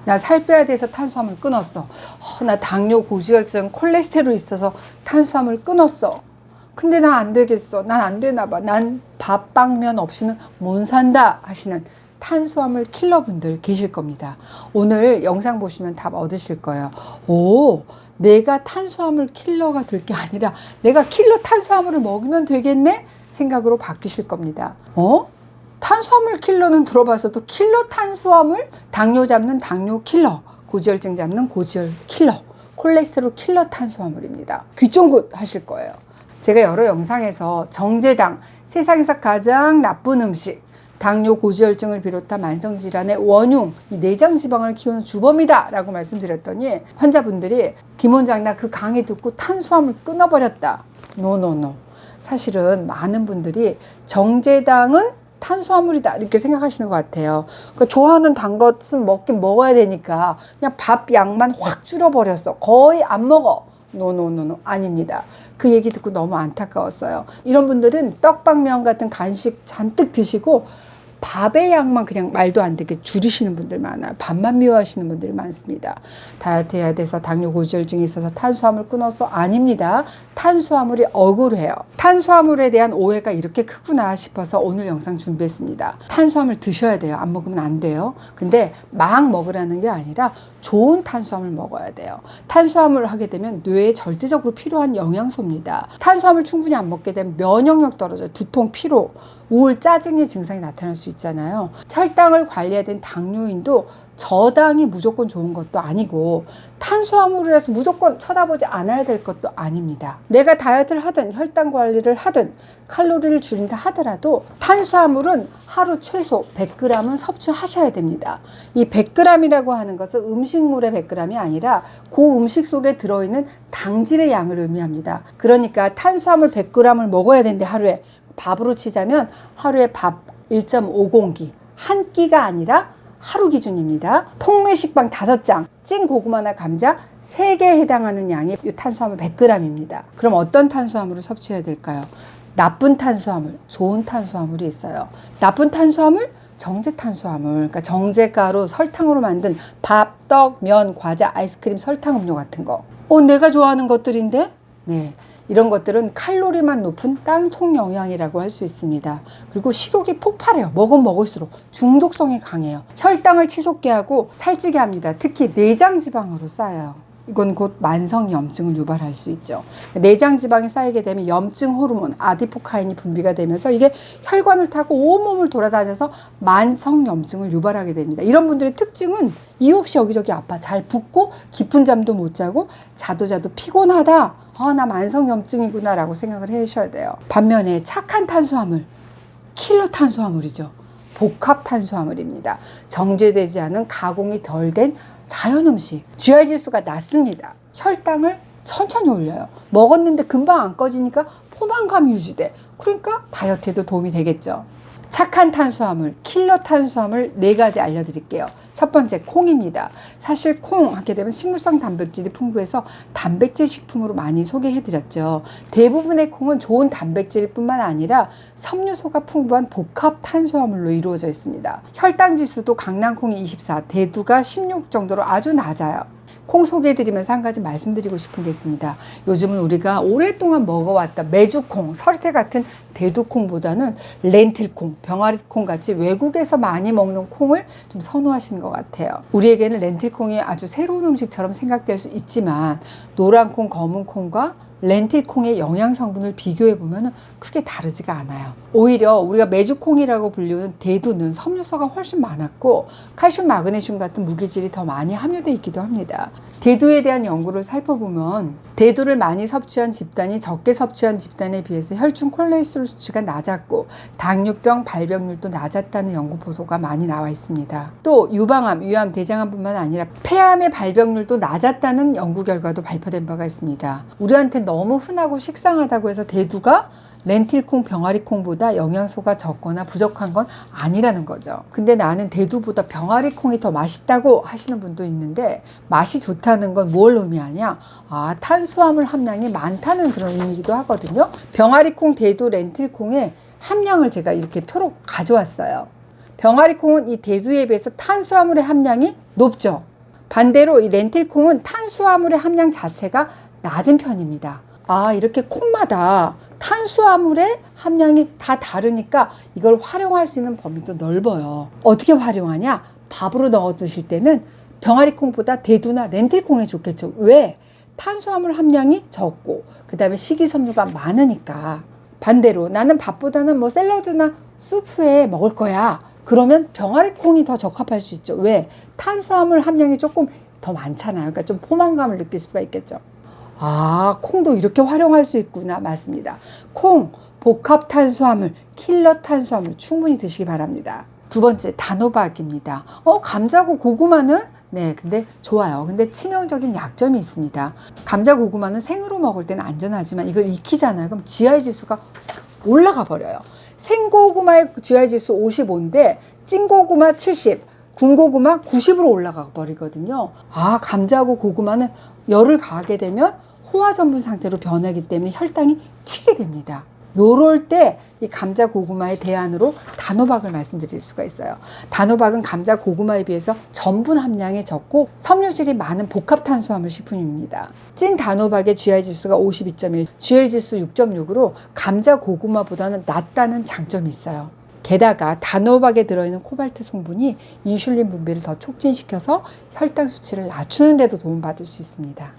나 살 빼야 돼서 탄수화물 끊었어. 나 당뇨, 고지혈증, 콜레스테롤 있어서 탄수화물 끊었어. 근데 나 안 되겠어. 난 안 되나 봐. 난 밥, 빵면 없이는 못 산다 하시는 탄수화물 킬러분들 계실 겁니다. 오늘 영상 보시면 답 얻으실 거예요. 오, 내가 탄수화물 킬러가 될 게 아니라 내가 킬러 탄수화물을 먹으면 되겠네? 생각으로 바뀌실 겁니다. 탄수화물 킬러는 들어봐서도 킬러 탄수화물? 당뇨 잡는 당뇨 킬러, 고지혈증 잡는 고지혈 킬러, 콜레스테롤 킬러 탄수화물입니다. 귀 쫑긋 하실 거예요. 제가 여러 영상에서 정제당, 세상에서 가장 나쁜 음식, 당뇨, 고지혈증을 비롯한 만성질환의 원흉, 이 내장지방을 키우는 주범이다 라고 말씀드렸더니 환자분들이 김 원장 나 그 강의 듣고 탄수화물 끊어버렸다. 노노노. 사실은 많은 분들이 정제당은 탄수화물이다 이렇게 생각하시는 것 같아요. 그러니까 좋아하는 단 것은 먹긴 먹어야 되니까 그냥 밥 양만 확 줄여버렸어. 거의 안 먹어. 노노노노 아닙니다. 그 얘기 듣고 너무 안타까웠어요. 이런 분들은 떡방면 같은 간식 잔뜩 드시고 밥의 양만 그냥 말도 안 되게 줄이시는 분들 많아요. 밥만 미워하시는 분들이 많습니다. 다이어트 해야 돼서 당뇨 고지혈증이 있어서 탄수화물 끊어서 아닙니다. 탄수화물이 억울해요. 탄수화물에 대한 오해가 이렇게 크구나 싶어서 오늘 영상 준비했습니다. 탄수화물 드셔야 돼요. 안 먹으면 안 돼요. 근데 막 먹으라는 게 아니라 좋은 탄수화물 먹어야 돼요. 탄수화물을 하게 되면 뇌에 절대적으로 필요한 영양소입니다. 탄수화물 충분히 안 먹게 되면 면역력 떨어져요. 두통, 피로, 우울, 짜증의 증상이 나타날 수 있잖아요. 혈당을 관리해야 되는 당뇨인도 저당이 무조건 좋은 것도 아니고 탄수화물을 해서 무조건 쳐다보지 않아야 될 것도 아닙니다. 내가 다이어트를 하든 혈당 관리를 하든 칼로리를 줄인다 하더라도 탄수화물은 하루 최소 100g은 섭취하셔야 됩니다. 이 100g이라고 하는 것은 음식물의 100g이 아니라 그 음식 속에 들어있는 당질의 양을 의미합니다. 그러니까 탄수화물 100g을 먹어야 되는데 하루에 밥으로 치자면 하루에 밥 1.5공기, 한 끼가 아니라 하루 기준입니다. 통밀식빵 5장, 찐 고구마나 감자 3개에 해당하는 양이 탄수화물 100g입니다. 그럼 어떤 탄수화물을 섭취해야 될까요? 나쁜 탄수화물, 좋은 탄수화물이 있어요. 나쁜 탄수화물, 정제 탄수화물, 그러니까 정제가루, 설탕으로 만든 밥, 떡, 면, 과자, 아이스크림, 설탕 음료 같은 거. 내가 좋아하는 것들인데? 네. 이런 것들은 칼로리만 높은 깡통 영양이라고 할 수 있습니다. 그리고 식욕이 폭발해요. 먹으면 먹을수록 중독성이 강해요. 혈당을 치솟게 하고 살찌게 합니다. 특히 내장지방으로 쌓여요. 이건 곧 만성염증을 유발할 수 있죠. 내장지방이 쌓이게 되면 염증 호르몬 아디포카인이 분비가 되면서 이게 혈관을 타고 온몸을 돌아다녀서 만성염증을 유발하게 됩니다. 이런 분들의 특징은 이유 없이 여기저기 아파. 잘 붓고 깊은 잠도 못 자고 자도 피곤하다. 나 만성염증이구나 라고 생각을 하셔야 돼요. 반면에 착한 탄수화물, 킬러 탄수화물이죠. 복합 탄수화물입니다. 정제되지 않은 가공이 덜 된 자연 음식. GI 지수가 낮습니다. 혈당을 천천히 올려요. 먹었는데 금방 안 꺼지니까 포만감이 유지돼. 그러니까 다이어트에도 도움이 되겠죠. 착한 탄수화물, 킬러 탄수화물 4가지 알려드릴게요. 첫 번째, 콩입니다. 사실 콩 하게 되면 식물성 단백질이 풍부해서 단백질 식품으로 많이 소개해드렸죠. 대부분의 콩은 좋은 단백질 뿐만 아니라 섬유소가 풍부한 복합 탄수화물로 이루어져 있습니다. 혈당 지수도 강낭콩이 24, 대두가 16 정도로 아주 낮아요. 콩 소개해드리면서 한 가지 말씀드리고 싶은 게 있습니다. 요즘은 우리가 오랫동안 먹어왔던 메주콩, 서리태 같은 대두콩보다는 렌틸콩, 병아리콩 같이 외국에서 많이 먹는 콩을 좀 선호하시는 것 같아요. 우리에게는 렌틸콩이 아주 새로운 음식처럼 생각될 수 있지만 노란콩, 검은콩과 렌틸콩의 영양 성분을 비교해 보면 크게 다르지가 않아요. 오히려 우리가 메주콩이라고 불리는 대두는 섬유소가 훨씬 많았고 칼슘, 마그네슘 같은 무기질이 더 많이 함유되어 있기도 합니다. 대두에 대한 연구를 살펴보면 대두를 많이 섭취한 집단이 적게 섭취한 집단에 비해서 혈중 콜레스테롤 수치가 낮았고 당뇨병 발병률도 낮았다는 연구 보도가 많이 나와 있습니다. 또 유방암, 위암, 대장암뿐만 아니라 폐암의 발병률도 낮았다는 연구 결과도 발표된 바가 있습니다. 우리한테 너무 흔하고 식상하다고 해서 대두가 렌틸콩, 병아리콩보다 영양소가 적거나 부족한 건 아니라는 거죠. 근데 나는 대두보다 병아리콩이 더 맛있다고 하시는 분도 있는데 맛이 좋다는 건 뭘 의미하냐? 탄수화물 함량이 많다는 그런 의미이기도 하거든요. 병아리콩, 대두, 렌틸콩의 함량을 제가 이렇게 표로 가져왔어요. 병아리콩은 이 대두에 비해서 탄수화물의 함량이 높죠. 반대로 이 렌틸콩은 탄수화물의 함량 자체가 낮은 편입니다. 아, 이렇게 콩마다 탄수화물의 함량이 다 다르니까 이걸 활용할 수 있는 범위도 넓어요. 어떻게 활용하냐? 밥으로 넣어 드실 때는 병아리콩보다 대두나 렌틸콩이 좋겠죠. 왜? 탄수화물 함량이 적고 그 다음에 식이섬유가 많으니까. 반대로 나는 밥보다는 뭐 샐러드나 수프에 먹을 거야. 그러면 병아리콩이 더 적합할 수 있죠. 왜? 탄수화물 함량이 조금 더 많잖아요. 그러니까 좀 포만감을 느낄 수가 있겠죠. 아, 콩도 이렇게 활용할 수 있구나. 맞습니다. 콩, 복합 탄수화물, 킬러 탄수화물 충분히 드시기 바랍니다. 두 번째, 단호박입니다. 감자고 고구마는? 네, 근데 좋아요. 근데 치명적인 약점이 있습니다. 감자, 고구마는 생으로 먹을 때는 안전하지만 이걸 익히잖아요. 그럼 GI 지수가 올라가 버려요. 생고구마의 GI 지수 55인데 찐고구마 70, 군고구마 90으로 올라가 버리거든요. 아, 감자하고 고구마는 열을 가하게 되면 호화전분 상태로 변하기 때문에 혈당이 튀게 됩니다. 요럴 때 이 감자 고구마의 대안으로 단호박을 말씀드릴 수가 있어요. 단호박은 감자 고구마에 비해서 전분 함량이 적고 섬유질이 많은 복합 탄수화물 식품입니다. 찐 단호박의 GI 지수가 52.1, GL 지수 6.6으로 감자 고구마보다는 낫다는 장점이 있어요. 게다가 단호박에 들어있는 코발트 성분이 인슐린 분비를 더 촉진시켜서 혈당 수치를 낮추는 데도 도움받을 수 있습니다.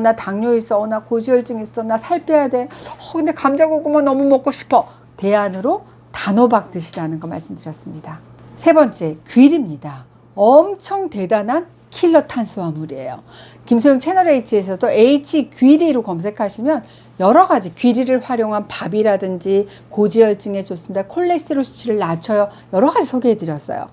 나 당뇨 있어, 나 고지혈증 있어, 나 살 빼야 돼, 근데 감자 고구마 너무 먹고 싶어. 대안으로 단호박 드시라는 거 말씀드렸습니다. 세 번째, 귀리입니다. 엄청 대단한 킬러 탄수화물이에요. 김소영 채널 H에서도 H 귀리로 검색하시면 여러 가지 귀리를 활용한 밥이라든지 고지혈증에 좋습니다. 콜레스테롤 수치를 낮춰요. 여러 가지 소개해 드렸어요.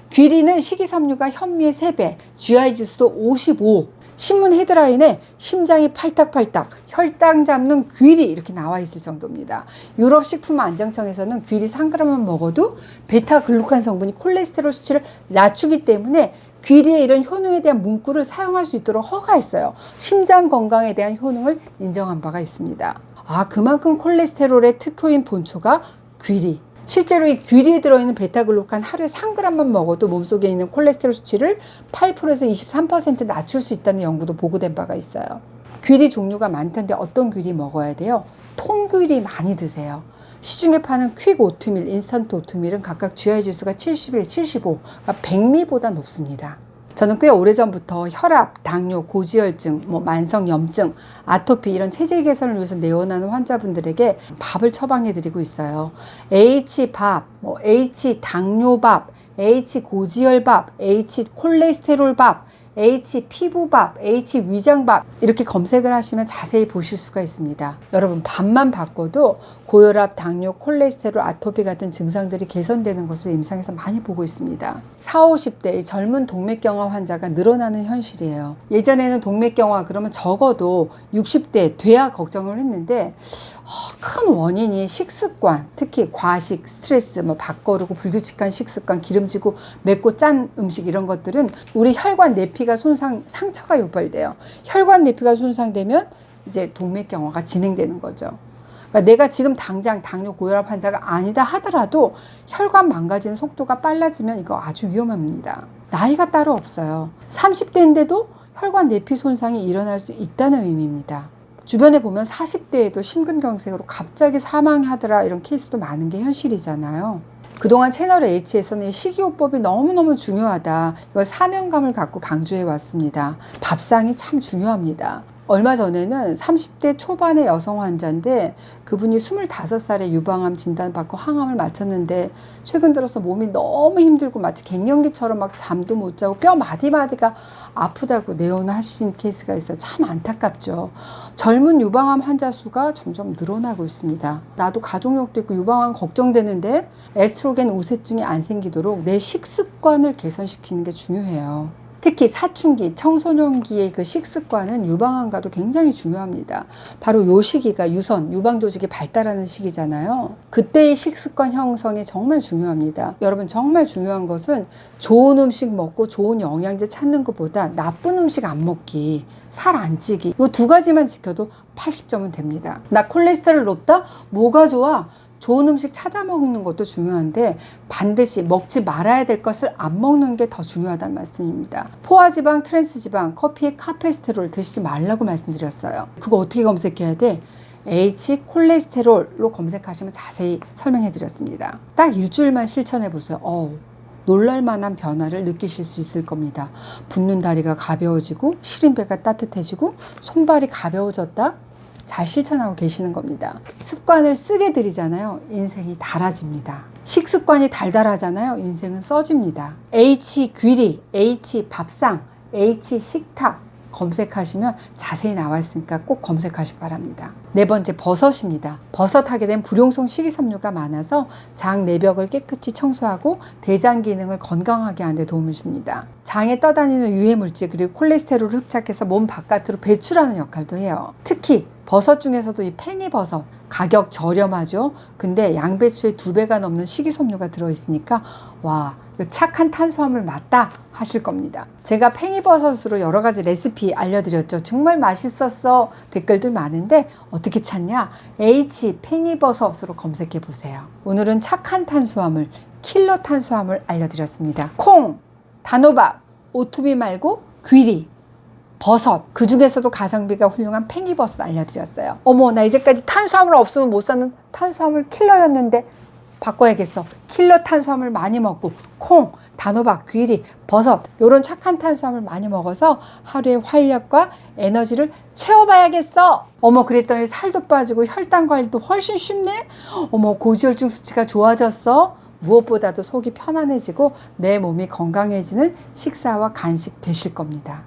귀리는 식이섬유가 현미의 3배, GI 지수도 55. 신문 헤드라인에 심장이 팔딱팔딱, 혈당 잡는 귀리 이렇게 나와 있을 정도입니다. 유럽식품안정청에서는 귀리 3g만 먹어도 베타글루칸 성분이 콜레스테롤 수치를 낮추기 때문에 귀리의 이런 효능에 대한 문구를 사용할 수 있도록 허가했어요. 심장 건강에 대한 효능을 인정한 바가 있습니다. 아, 그만큼 콜레스테롤의 특효인 본초가 귀리. 실제로 이 귀리에 들어있는 베타글루칸 하루에 3g만 먹어도 몸속에 있는 콜레스테롤 수치를 8%에서 23% 낮출 수 있다는 연구도 보고된 바가 있어요. 귀리 종류가 많던데 어떤 귀리 먹어야 돼요? 통귀리 많이 드세요. 시중에 파는 퀵 오트밀, 인스턴트 오트밀은 각각 GI 지수가 71, 75, 그러니까 백미보다 높습니다. 저는 꽤 오래전부터 혈압, 당뇨, 고지혈증, 만성염증, 아토피 이런 체질 개선을 위해서 내원하는 환자분들에게 밥을 처방해드리고 있어요. H밥, H당뇨밥, H고지혈밥, H콜레스테롤밥, H피부밥, H위장밥 이렇게 검색을 하시면 자세히 보실 수가 있습니다. 여러분, 밥만 바꿔도 고혈압, 당뇨, 콜레스테롤, 아토피 같은 증상들이 개선되는 것을 임상에서 많이 보고 있습니다. 40, 50대의 젊은 동맥경화 환자가 늘어나는 현실이에요. 예전에는 동맥경화 그러면 적어도 60대 돼야 걱정을 했는데 큰 원인이 식습관, 특히 과식, 스트레스, 밥거르고 불규칙한 식습관, 기름지고 맵고 짠 음식 이런 것들은 우리 혈관 내피가 상처가 유발돼요. 혈관 내피가 손상되면 이제 동맥경화가 진행되는 거죠. 그러니까 내가 지금 당장 당뇨 고혈압 환자가 아니다 하더라도 혈관 망가지는 속도가 빨라지면 이거 아주 위험합니다. 나이가 따로 없어요. 30대인데도 혈관 내피 손상이 일어날 수 있다는 의미입니다. 주변에 보면 40대에도 심근경색으로 갑자기 사망하더라 이런 케이스도 많은 게 현실이잖아요. 그동안 채널 H에서는 식이요법이 너무너무 중요하다. 이걸 사명감을 갖고 강조해 왔습니다. 밥상이 참 중요합니다. 얼마 전에는 30대 초반의 여성 환자인데 그분이 25살에 유방암 진단받고 항암을 마쳤는데 최근 들어서 몸이 너무 힘들고 마치 갱년기처럼 막 잠도 못 자고 뼈 마디마디가 아프다고 내원하신 케이스가 있어요. 참 안타깝죠. 젊은 유방암 환자 수가 점점 늘어나고 있습니다. 나도 가족력도 있고 유방암 걱정되는데 에스트로겐 우세증이 안 생기도록 내 식습관을 개선시키는 게 중요해요. 특히 사춘기, 청소년기의 그 식습관은 유방암과도 굉장히 중요합니다. 바로 요 시기가 유선, 유방조직이 발달하는 시기잖아요. 그때의 식습관 형성이 정말 중요합니다. 여러분, 정말 중요한 것은 좋은 음식 먹고 좋은 영양제 찾는 것보다 나쁜 음식 안 먹기, 살 안 찌기, 요 두 가지만 지켜도 80점은 됩니다. 나 콜레스테롤 높다? 뭐가 좋아? 좋은 음식 찾아 먹는 것도 중요한데 반드시 먹지 말아야 될 것을 안 먹는 게 더 중요하다는 말씀입니다. 포화지방, 트랜스지방, 커피에 카페스테롤 드시지 말라고 말씀드렸어요. 그거 어떻게 검색해야 돼? H 콜레스테롤로 검색하시면 자세히 설명해 드렸습니다. 딱 일주일만 실천해 보세요. 놀랄만한 변화를 느끼실 수 있을 겁니다. 붓는 다리가 가벼워지고 시린배가 따뜻해지고 손발이 가벼워졌다. 잘 실천하고 계시는 겁니다. 습관을 쓰게 들이잖아요. 인생이 달아집니다. 식습관이 달달하잖아요. 인생은 써집니다. H 귀리, H 밥상, H 식탁 검색하시면 자세히 나와 있으니까 꼭 검색하시기 바랍니다. 네 번째, 버섯입니다. 버섯하게 된 불용성 식이섬유가 많아서 장 내벽을 깨끗이 청소하고 대장 기능을 건강하게 하는 데 도움을 줍니다. 장에 떠다니는 유해물질 그리고 콜레스테롤을 흡착해서 몸 바깥으로 배출하는 역할도 해요. 특히 버섯 중에서도 이 팽이버섯 가격 저렴하죠. 근데 양배추의 2배가 넘는 식이섬유가 들어있으니까 와, 이거 착한 탄수화물 맞다 하실 겁니다. 제가 팽이버섯으로 여러 가지 레시피 알려드렸죠. 정말 맛있었어 댓글들 많은데 어떻게 찾냐? H 팽이버섯으로 검색해 보세요. 오늘은 착한 탄수화물, 킬러 탄수화물 알려드렸습니다. 콩, 단호박, 오투비 말고 귀리, 버섯, 그 중에서도 가성비가 훌륭한 팽이버섯 알려드렸어요. 어머, 나 이제까지 탄수화물 없으면 못 사는 탄수화물 킬러였는데 바꿔야겠어. 킬러 탄수화물 많이 먹고 콩, 단호박, 귀리, 버섯 이런 착한 탄수화물 많이 먹어서 하루의 활력과 에너지를 채워봐야겠어. 어머, 그랬더니 살도 빠지고 혈당 관리도 훨씬 쉽네. 어머, 고지혈증 수치가 좋아졌어. 무엇보다도 속이 편안해지고 내 몸이 건강해지는 식사와 간식 되실 겁니다.